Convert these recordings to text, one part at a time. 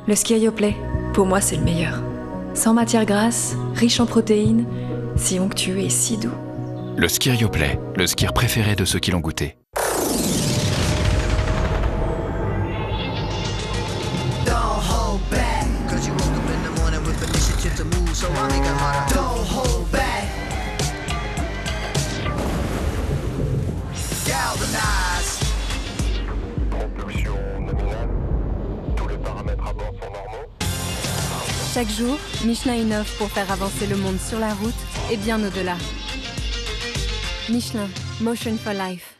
Le ski Yoplait, pour moi c'est le meilleur. Sans matière grasse, riche en protéines, si onctueux et si doux. Le ski Yoplait, le skier préféré de ceux qui l'ont goûté. Chaque jour, Michelin innove pour faire avancer le monde sur la route et bien au-delà. Michelin, Motion for Life.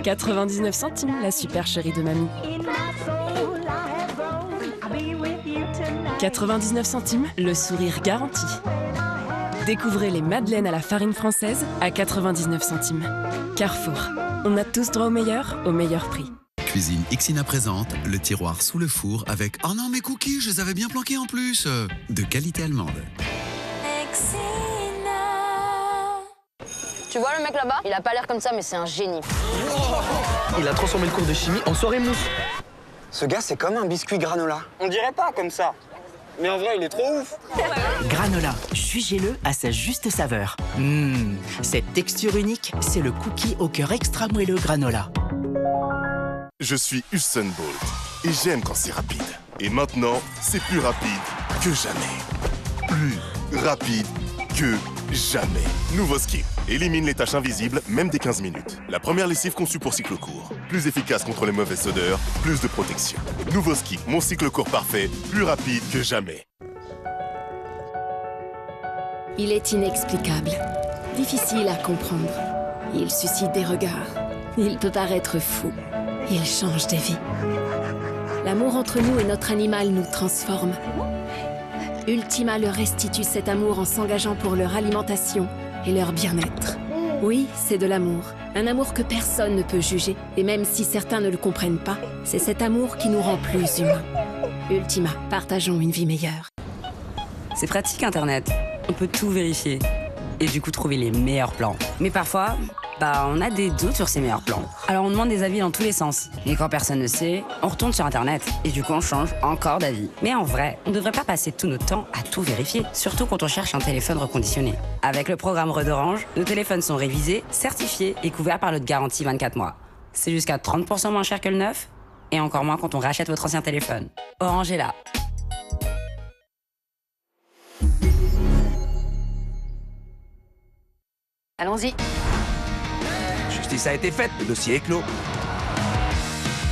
« 99 centimes, la super chérie de mamie. 99 centimes, le sourire garanti. Découvrez les madeleines à la farine française à 99 centimes. Carrefour, on a tous droit au meilleur prix. Cuisine Xina présente le tiroir sous le four avec « Oh non, mes cookies, je les avais bien planqués en plus !» de qualité allemande. Tu vois le mec là-bas? Il a pas l'air comme ça, mais c'est un génie. Il a transformé le cours de chimie en soirée mousse. Ce gars, c'est comme un biscuit granola. On dirait pas comme ça. Mais en vrai, il est trop ouf. Granola, jus géleux à sa juste saveur. Cette texture unique, c'est le cookie au cœur extra moelleux granola. Je suis Usain Bolt et j'aime quand c'est rapide. Et maintenant, c'est plus rapide que jamais. Plus rapide que jamais. Nouveau Skip. Élimine les taches invisibles, même dès 15 minutes. La première lessive conçue pour cycle court. Plus efficace contre les mauvaises odeurs, plus de protection. Nouveau Skip, mon cycle court parfait, plus rapide que jamais. Il est inexplicable, difficile à comprendre. Il suscite des regards. Il peut paraître fou. Il change des vies. L'amour entre nous et notre animal nous transforme. Ultima leur restitue cet amour en s'engageant pour leur alimentation et leur bien-être. Oui, c'est de l'amour. Un amour que personne ne peut juger. Et même si certains ne le comprennent pas, c'est cet amour qui nous rend plus humains. Ultima, partageons une vie meilleure. C'est pratique Internet. On peut tout vérifier. Et du coup trouver les meilleurs plans. Mais parfois, on a des doutes sur ces meilleurs plans. Alors on demande des avis dans tous les sens. Et quand personne ne sait, on retourne sur Internet. Et du coup on change encore d'avis. Mais en vrai, on ne devrait pas passer tout notre temps à tout vérifier. Surtout quand on cherche un téléphone reconditionné. Avec le programme Red Orange, nos téléphones sont révisés, certifiés et couverts par notre garantie 24 mois. C'est jusqu'à 30% moins cher que le neuf. Et encore moins quand on rachète votre ancien téléphone. Orange est là. Allons-y. Justice a été faite, le dossier est clos.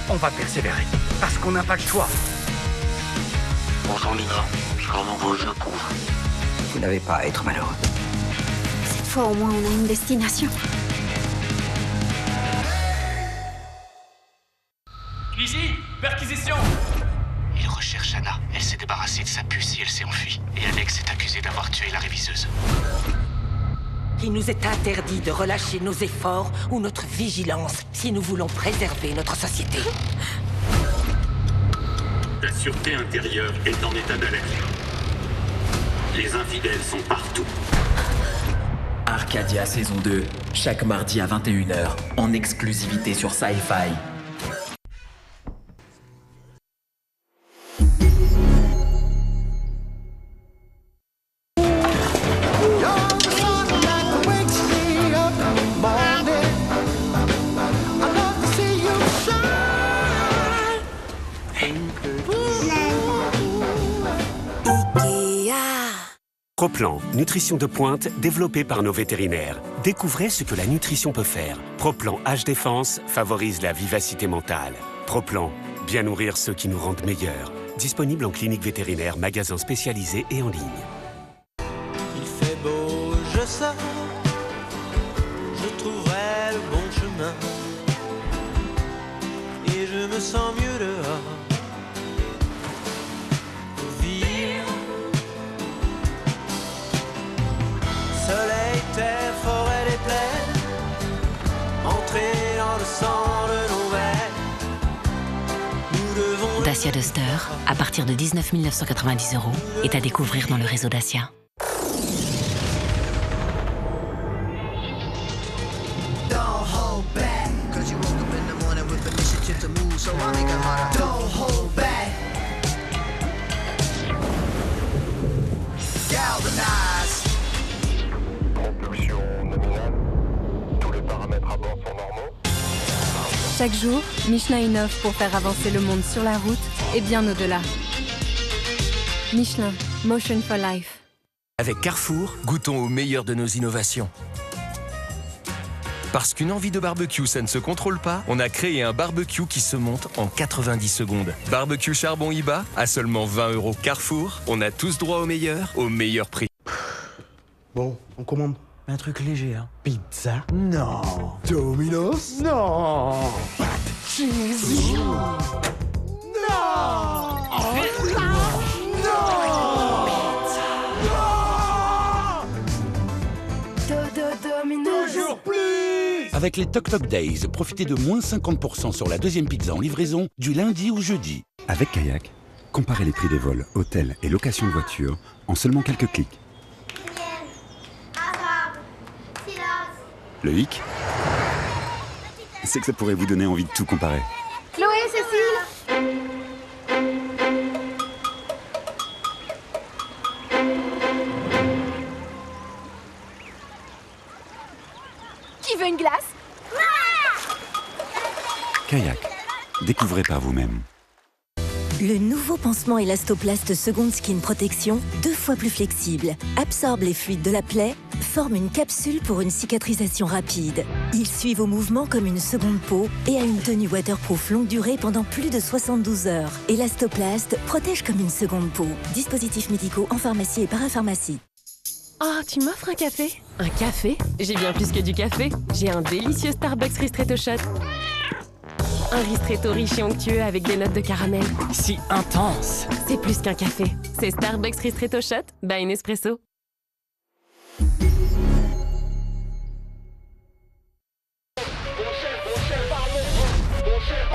On va persévérer, parce qu'on n'a pas le choix. Bonjour Lina, je vraiment vous j'approuve. Vous n'avez pas à être malheureux. Cette fois au moins on a une destination. Ici, perquisition. Il recherche Anna. Elle s'est débarrassée de sa puce et elle s'est enfuie. Et Alex est accusé d'avoir tué la réviseuse. Il nous est interdit de relâcher nos efforts ou notre vigilance si nous voulons préserver notre société. La sûreté intérieure est en état d'alerte. Les infidèles sont partout. Arcadia saison 2, chaque mardi à 21h, en exclusivité sur Sci-Fi. Proplan, nutrition de pointe développée par nos vétérinaires. Découvrez ce que la nutrition peut faire. Proplan H-Défense favorise la vivacité mentale. Proplan, bien nourrir ceux qui nous rendent meilleurs. Disponible en clinique vétérinaire, magasins spécialisés et en ligne. Il fait beau, je sors, je trouverai le bon chemin. Et je me sens mieux dehors. Soleil, terre, forêt, des plaines, entrer dans le sang de nos veines. Nous devons... Dacia Duster, à partir de 19 990 €, est à découvrir dans le réseau Dacia. shit to move, so I make a lot of don't hold back. Galvanize. Propulsion nominale. Tous les paramètres à bord sont normaux. Chaque jour, Michelin innove pour faire avancer le monde sur la route et bien au-delà. Michelin, Motion for Life. Avec Carrefour, goûtons au meilleur de nos innovations. Parce qu'une envie de barbecue, ça ne se contrôle pas, on a créé un barbecue qui se monte en 90 secondes. Barbecue charbon Iba à seulement 20 €. Carrefour, on a tous droit au meilleur prix. Bon, on commande un truc léger, hein. Pizza? Non. Domino's? Non. Cheesy? Non. Toujours plus. Avec les Toc Toc Days, profitez de moins 50% sur la deuxième pizza en livraison du lundi au jeudi. Avec Kayak, comparez les prix des vols, hôtels et location de voitures en seulement quelques clics. Le hic, c'est que ça pourrait vous donner envie de tout comparer. Chloé, Cécile. Qui veut une glace? Kayak, découvrez par vous-même. Le nouveau pansement Elastoplast Second Skin Protection, 2 fois plus flexible, absorbe les fluides de la plaie, forme une capsule pour une cicatrisation rapide. Il suit vos mouvements comme une seconde peau et a une tenue waterproof longue durée pendant plus de 72 heures. Elastoplast protège comme une seconde peau. Dispositifs médicaux en pharmacie et parapharmacie. Oh, tu m'offres un café? Un café? J'ai bien plus que du café. J'ai un délicieux Starbucks Ristretto Shot. Un ristretto riche et onctueux avec des notes de caramel. Si intense. C'est plus qu'un café. C'est Starbucks Ristretto Shot by Nespresso.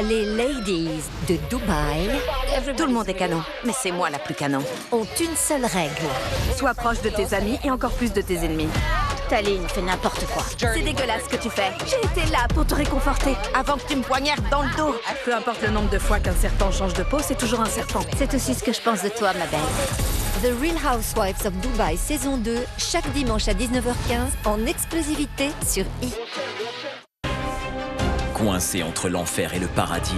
Les ladies de Dubaï, tout le monde est canon, mais c'est moi la plus canon, ont une seule règle. Sois proche de tes amis et encore plus de tes ennemis. Ta ligne fait n'importe quoi. C'est dégueulasse ce que tu fais. J'ai été là pour te réconforter. Avant que tu me poignardes dans le dos. Peu importe le nombre de fois qu'un serpent change de peau, c'est toujours un serpent. C'est aussi ce que je pense de toi, ma belle. The Real Housewives of Dubai, saison 2, chaque dimanche à 19h15, en exclusivité sur I. Coincé entre l'enfer et le paradis,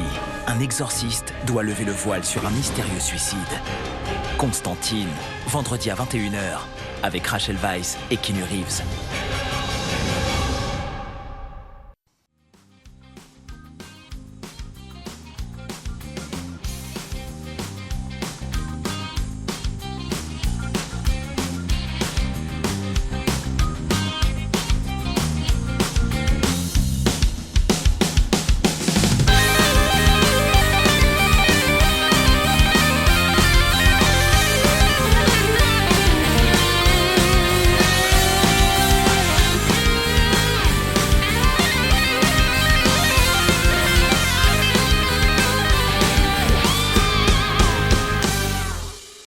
un exorciste doit lever le voile sur un mystérieux suicide. Constantine, vendredi à 21h, avec Rachel Weisz et Keanu Reeves.